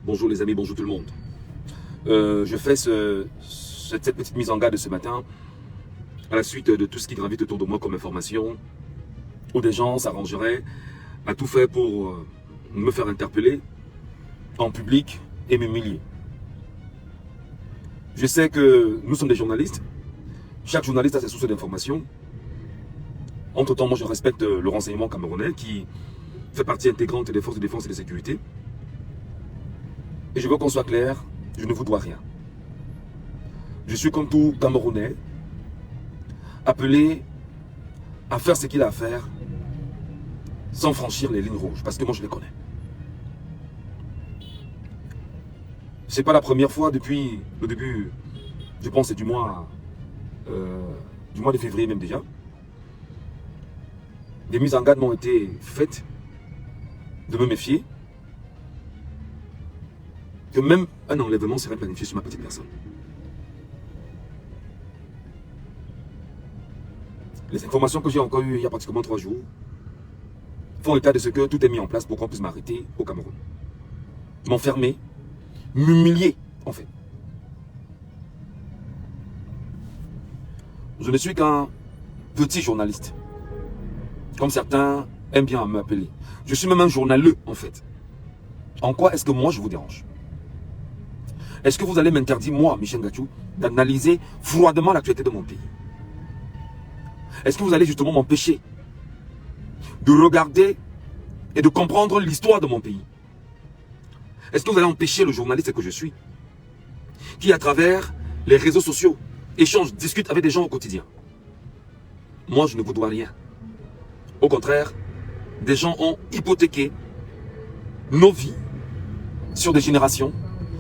Bonjour les amis, bonjour tout le monde. Je fais cette petite mise en garde de ce matin à la suite de tout ce qui gravite autour de moi comme information, où des gens s'arrangeraient à tout faire pour me faire interpeller en public et m'humilier. Je sais que nous sommes des journalistes. Chaque journaliste a ses sources d'informations. Entre-temps, moi je respecte le renseignement camerounais qui fait partie intégrante des forces de défense et de sécurité. Et je veux qu'on soit clair, je ne vous dois rien. Je suis comme tout Camerounais, appelé à faire ce qu'il a à faire sans franchir les lignes rouges, parce que moi je les connais. C'est pas la première fois depuis le début, je pense c'est du mois de février même déjà. Des mises en garde m'ont été faites de me méfier, que même un enlèvement serait planifié sur ma petite personne. Les informations que j'ai encore eues il y a pratiquement 3 jours font état de ce que tout est mis en place pour qu'on puisse m'arrêter au Cameroun. M'enfermer, m'humilier en fait. Je ne suis qu'un petit journaliste, comme certains aiment bien m'appeler. Je suis même un journaleux en fait. En quoi est-ce que moi je vous dérange? Est-ce que vous allez m'interdire, moi, Michel Ngachou, d'analyser froidement l'actualité de mon pays? Est-ce que vous allez justement m'empêcher de regarder et de comprendre l'histoire de mon pays? Est-ce que vous allez empêcher le journaliste que je suis, qui à travers les réseaux sociaux échange, discute avec des gens au quotidien? Moi, je ne vous dois rien. Au contraire, des gens ont hypothéqué nos vies sur des générations,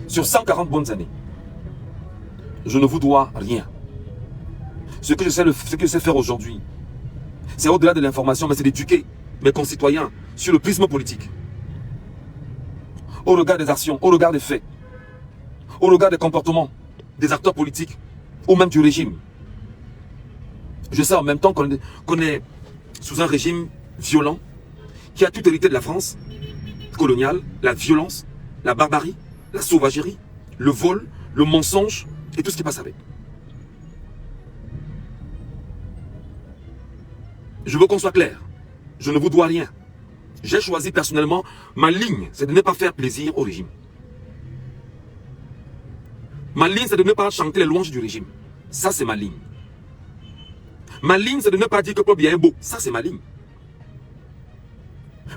sur 140 bonnes années. Je ne vous dois rien. Ce que je sais faire aujourd'hui, c'est au-delà de l'information, mais c'est d'éduquer mes concitoyens sur le prisme politique. Au regard des actions, au regard des faits, au regard des comportements des acteurs politiques, ou même du régime. Je sais en même temps qu'on est sous un régime violent, qui a tout hérité de la France coloniale, la violence, la barbarie, la sauvagerie, le vol, le mensonge et tout ce qui passe avec. Je veux qu'on soit clair. Je ne vous dois rien. J'ai choisi personnellement, ma ligne, c'est de ne pas faire plaisir au régime. Ma ligne, c'est de ne pas chanter les louanges du régime. Ça, c'est ma ligne. Ma ligne, c'est de ne pas dire que Paul Biya est beau. Ça, c'est ma ligne.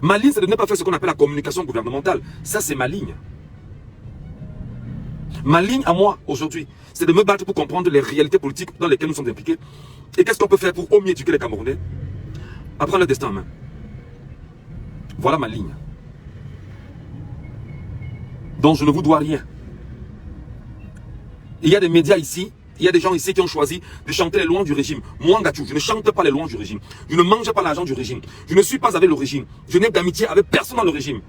Ma ligne, c'est de ne pas faire ce qu'on appelle la communication gouvernementale. Ça, c'est ma ligne. Ma ligne à moi, aujourd'hui, c'est de me battre pour comprendre les réalités politiques dans lesquelles nous sommes impliqués. Et qu'est-ce qu'on peut faire pour au mieux éduquer les Camerounais à prendre le destin en main. Voilà ma ligne. Donc je ne vous dois rien. Il y a des médias ici, il y a des gens ici qui ont choisi de chanter les louanges du régime. Moi, Ngachou, je ne chante pas les louanges du régime. Je ne mange pas l'argent du régime. Je ne suis pas avec le régime. Je n'ai d'amitié avec personne dans le régime.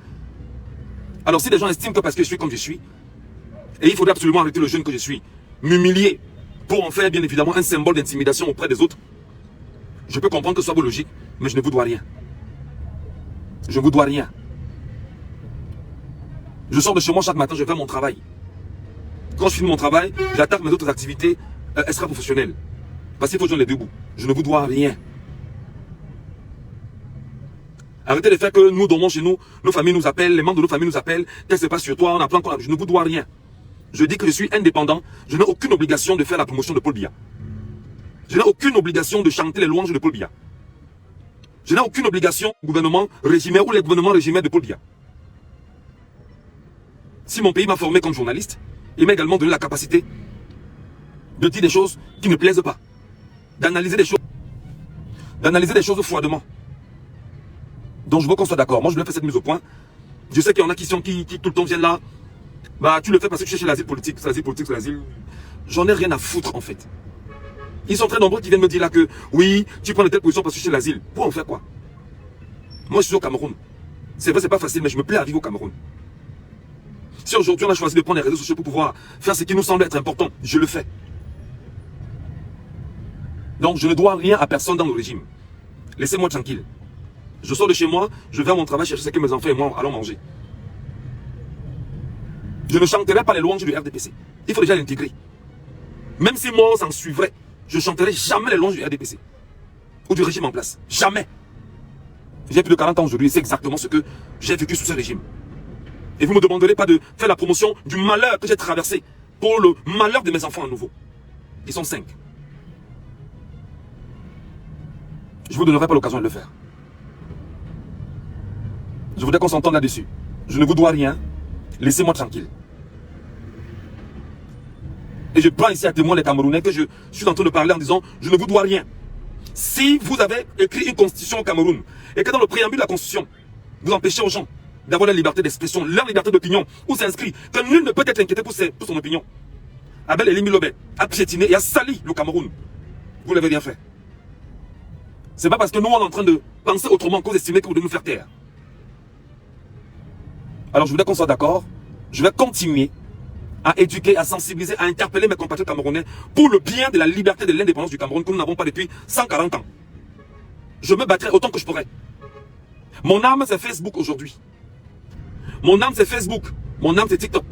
Alors si des gens estiment que parce que je suis comme je suis, et il faudrait absolument arrêter le jeune que je suis, m'humilier pour en faire bien évidemment un symbole d'intimidation auprès des autres, je peux comprendre que ce soit logique, mais je ne vous dois rien. Je ne vous dois rien. Je sors de chez moi chaque matin, je fais mon travail. Quand je finis mon travail, j'attaque mes autres activités extra-professionnelles. Parce qu'il faut joindre les deux bouts. Je ne vous dois rien. Arrêtez de faire que nous dormons chez nous, nos familles nous appellent, les membres de nos familles nous appellent, qu'est-ce qui se passe sur toi, on apprend quoi. Je ne vous dois rien. Je dis que je suis indépendant, je n'ai aucune obligation de faire la promotion de Paul Biya. Je n'ai aucune obligation de chanter les louanges de Paul Biya. Je n'ai aucune obligation au gouvernement régimé ou les gouvernements régimés de Paul Biya. Si mon pays m'a formé comme journaliste, il m'a également donné la capacité de dire des choses qui ne plaisent pas. D'analyser des choses froidement. Donc je veux qu'on soit d'accord. Moi je vais faire cette mise au point. Je sais qu'il y en a qui tout le temps viennent là. Bah tu le fais parce que tu cherches l'asile politique. C'est l'asile. J'en ai rien à foutre en fait. Ils sont très nombreux qui viennent me dire là que oui, tu prends de telle position parce que tu cherches l'asile. Pour en faire quoi? Moi je suis au Cameroun. C'est vrai, c'est pas facile, mais je me plais à vivre au Cameroun. Si aujourd'hui on a choisi de prendre les réseaux sociaux pour pouvoir faire ce qui nous semble être important, je le fais. Donc je ne dois rien à personne dans le régime. Laissez-moi tranquille. Je sors de chez moi, je vais à mon travail chercher ce que mes enfants et moi allons manger. Je ne chanterai pas les louanges du RDPC. Il faut déjà l'intégrer. Même si moi, on s'en suivrait, je ne chanterai jamais les louanges du RDPC. Ou du régime en place. Jamais. J'ai plus de 40 ans aujourd'hui et c'est exactement ce que j'ai vécu sous ce régime. Et vous ne me demanderez pas de faire la promotion du malheur que j'ai traversé pour le malheur de mes enfants à nouveau. Ils sont 5. Je ne vous donnerai pas l'occasion de le faire. Je voudrais qu'on s'entende là-dessus. Je ne vous dois rien. Laissez-moi tranquille. Et je prends ici à témoin les Camerounais que je suis en train de parler en disant je ne vous dois rien. Si vous avez écrit une constitution au Cameroun et que dans le préambule de la constitution, vous empêchez aux gens d'avoir leur liberté d'expression, leur liberté d'opinion, où c'est inscrit que nul ne peut être inquiété pour son opinion. Abel Elimi Lobé a piétiné et a sali le Cameroun. Vous n'avez rien fait. C'est pas parce que nous on est en train de penser autrement que vous estimez que vous devez nous faire taire. Alors je voudrais qu'on soit d'accord. Je vais continuer à éduquer, à sensibiliser, à interpeller mes compatriotes camerounais pour le bien de la liberté et de l'indépendance du Cameroun que nous n'avons pas depuis 140 ans. Je me battrai autant que je pourrai. Mon arme c'est Facebook aujourd'hui. Mon arme c'est Facebook. Mon arme c'est TikTok.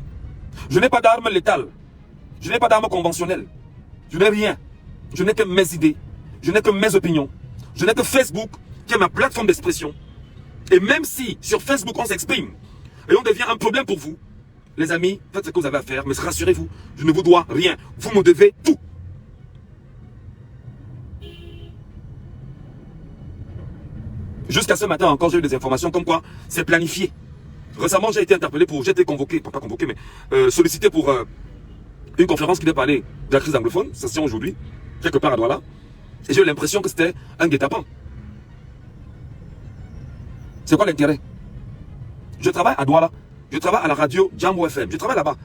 Je n'ai pas d'arme létale. Je n'ai pas d'arme conventionnelle. Je n'ai rien. Je n'ai que mes idées. Je n'ai que mes opinions. Je n'ai que Facebook qui est ma plateforme d'expression. Et même si sur Facebook on s'exprime et on devient un problème pour vous, les amis, faites ce que vous avez à faire, mais rassurez-vous, je ne vous dois rien. Vous me devez tout. Jusqu'à ce matin encore, j'ai eu des informations comme quoi c'est planifié. Récemment, j'ai été interpellé j'ai été convoqué, pas convoqué, mais sollicité pour une conférence qui devait parler de la crise anglophone. Ça se tient aujourd'hui, quelque part à Douala. Et j'ai eu l'impression que c'était un guet-apens. C'est quoi l'intérêt? Je travaille à Douala. Je travaille à la radio Jambo FM. Je travaille là-bas.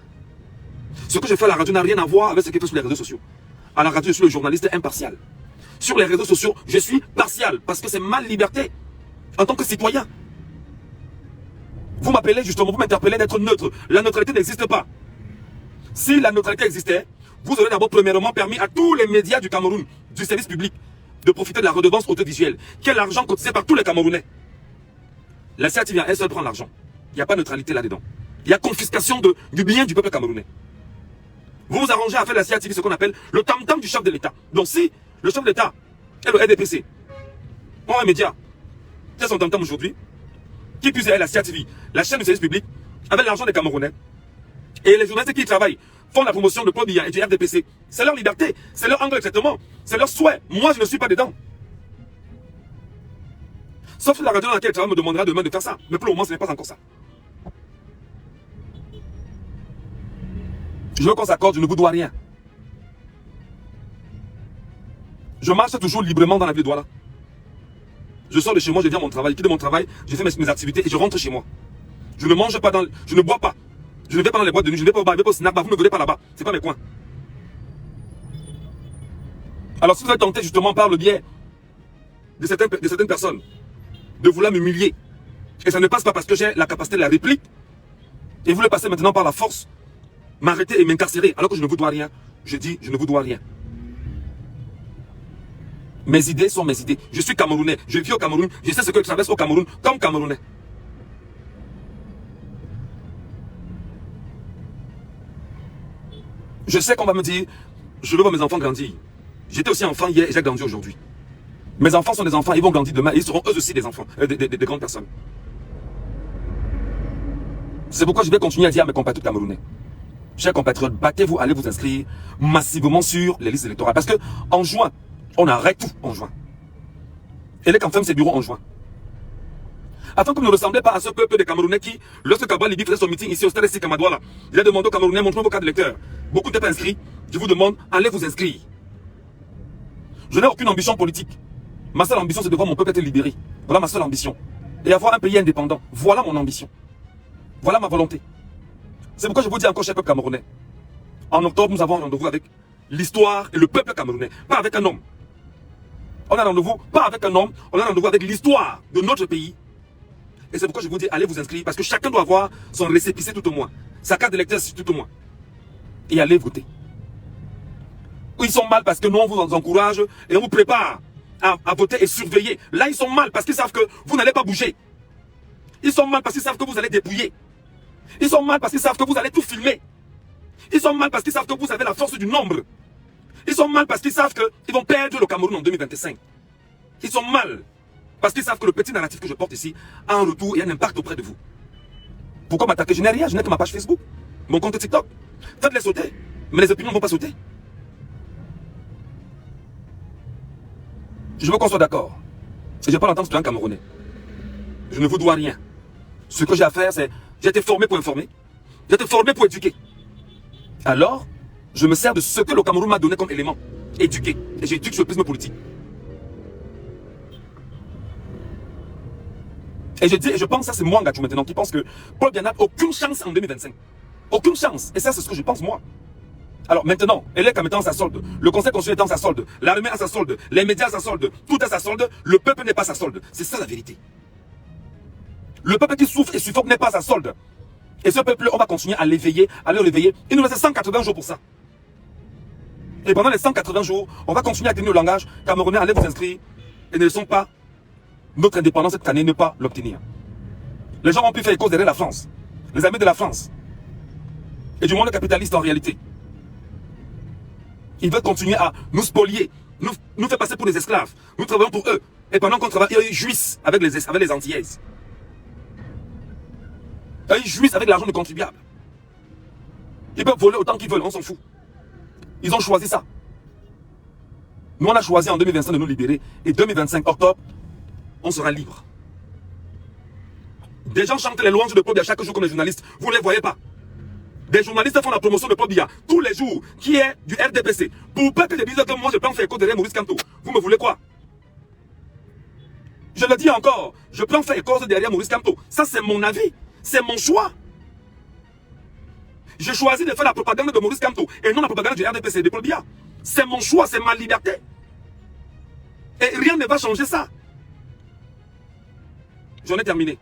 Ce que je fais à la radio n'a rien à voir avec ce qui est fait sur les réseaux sociaux. À la radio, je suis le journaliste impartial. Sur les réseaux sociaux, je suis partial parce que c'est ma liberté en tant que citoyen. Vous m'appelez justement, vous m'interpellez d'être neutre. La neutralité n'existe pas. Si la neutralité existait, vous aurez d'abord premièrement permis à tous les médias du Cameroun, du service public, de profiter de la redevance audiovisuelle, qui est l'argent cotisé par tous les Camerounais. La CATV vient elle seule prendre l'argent. Il n'y a pas de neutralité là-dedans. Il y a confiscation du bien du peuple camerounais. Vous vous arrangez à faire la CATV ce qu'on appelle le tam-tam du chef de l'État. Donc si le chef de l'État et le RDPC ont un média qui a son tam-tam aujourd'hui, qui puisse aller la CATV, la chaîne du service public, avec l'argent des Camerounais, et les journalistes qui y travaillent font la promotion de Paul Biya et du RDPC, c'est leur liberté, c'est leur angle de traitement, c'est leur souhait. Moi, je ne suis pas dedans. Sauf que la radio dans laquelle je travaille me demandera demain de faire ça. Mais pour le moment, ce n'est pas encore ça. Je veux qu'on s'accorde, je ne vous dois rien. Je marche toujours librement dans la ville de Douala. Je sors de chez moi, je viens à mon travail, je quitte mon travail, je fais mes activités et je rentre chez moi. Je ne mange pas je ne bois pas. Je ne vais pas dans les boîtes de nuit, je ne vais pas au bar, je ne vais pas au snack bar, vous ne me verrez pas là-bas. Ce n'est pas mes coins. Alors si vous êtes tenté justement par le biais de certaines personnes de vouloir m'humilier, et ça ne passe pas parce que j'ai la capacité de la réplique, et vous voulez passer maintenant par la force, m'arrêter et m'incarcérer, alors que je ne vous dois rien, je dis, je ne vous dois rien. Mes idées sont mes idées. Je suis Camerounais, je vis au Cameroun, je sais ce que je traverse au Cameroun comme Camerounais. Je sais qu'on va me dire, je veux voir mes enfants grandir. J'étais aussi enfant hier et j'ai grandi aujourd'hui. Mes enfants sont des enfants, ils vont grandir demain et ils seront eux aussi des enfants, des grandes personnes. C'est pourquoi je vais continuer à dire à mes compatriotes camerounais, chers compatriotes, battez-vous, allez vous inscrire massivement sur les listes électorales. Parce que en juin, on arrête tout en juin. Et les camps ferment ses bureaux en juin. Afin que vous ne ressemblez pas à ce peuple des Camerounais qui, lorsque Kabal Libi faisait son meeting ici au stade de Kamadouala, il a demandé aux Camerounais, montrez vos cartes d'électeurs. Beaucoup n'étaient pas inscrits. Je vous demande, allez vous inscrire. Je n'ai aucune ambition politique. Ma seule ambition, c'est de voir mon peuple être libéré. Voilà ma seule ambition. Et avoir un pays indépendant. Voilà mon ambition. Voilà ma volonté. C'est pourquoi je vous dis encore, cher peuple camerounais. En octobre, nous avons un rendez-vous avec l'histoire et le peuple camerounais. Pas avec un homme. On a un rendez-vous, pas avec un homme, on a un rendez-vous avec l'histoire de notre pays. Et c'est pourquoi je vous dis, allez vous inscrire, parce que chacun doit avoir son récépissé tout au moins. Sa carte d'électeur tout au moins. Et allez voter. Ils sont mal parce que nous, on vous encourage et on vous prépare à voter et surveiller. Là, ils sont mal parce qu'ils savent que vous n'allez pas bouger. Ils sont mal parce qu'ils savent que vous allez dépouiller. Ils sont mal parce qu'ils savent que vous allez tout filmer. Ils sont mal parce qu'ils savent que vous avez la force du nombre. Ils sont mal parce qu'ils savent qu'ils vont perdre le Cameroun en 2025. Ils sont mal parce qu'ils savent que le petit narratif que je porte ici a un retour et un impact auprès de vous. Pourquoi m'attaquer? Je n'ai rien, je n'ai que ma page Facebook, mon compte TikTok. Faites-les sauter, mais les opinions ne vont pas sauter. Je veux qu'on soit d'accord. Et je parle en tant que citoyen camerounais. Je ne vous dois rien. Ce que j'ai à faire, c'est... J'ai été formé pour informer. J'ai été formé pour éduquer. Alors, je me sers de ce que le Cameroun m'a donné comme élément. Éduquer. Et j'éduque sur le prisme politique. Et je dis, et je pense, ça c'est moi, Ngachou, maintenant, qui pense que Paul Biya n'a aucune chance en 2025. Aucune chance. Et ça, c'est ce que je pense, moi. Alors maintenant, Elec comme étant sa solde, le conseil constitutionnel étant sa solde, l'armée a sa solde, les médias a sa solde, tout a sa solde, le peuple n'est pas sa solde. C'est ça la vérité. Le peuple qui souffre et suffoque n'est pas sa solde. Et ce peuple, on va continuer à l'éveiller, à le réveiller. Il nous reste 180 jours pour ça. Et pendant les 180 jours, on va continuer à tenir le langage. Camerounais, allez vous inscrire et ne laissons pas notre indépendance cette année ne pas l'obtenir. Les gens ont pu faire cause derrière la France, les amis de la France et du monde capitaliste en réalité. Ils veulent continuer à nous spolier, nous faire passer pour des esclaves. Nous travaillons pour eux. Et pendant qu'on travaille, ils jouissent avec les Antillaises. Ils jouissent avec l'argent des contribuables. Ils peuvent voler autant qu'ils veulent, on s'en fout. Ils ont choisi ça. Nous, on a choisi en 2025 de nous libérer. Et 2025, octobre, on sera libre. Des gens chantent les louanges de Paul Biya chaque jour comme les journalistes. Vous ne les voyez pas. Des journalistes font la promotion de Paul Biya tous les jours, qui est du RDPC. Pour pas que je dise que moi je prends faire écho derrière Maurice Kamto. Vous me voulez quoi? Je le dis encore, je prends faire écho derrière Maurice Kamto. Ça c'est mon avis, c'est mon choix. J'ai choisi de faire la propagande de Maurice Kamto et non la propagande du RDPC de Paul Biya. C'est mon choix, c'est ma liberté. Et rien ne va changer ça. J'en ai terminé.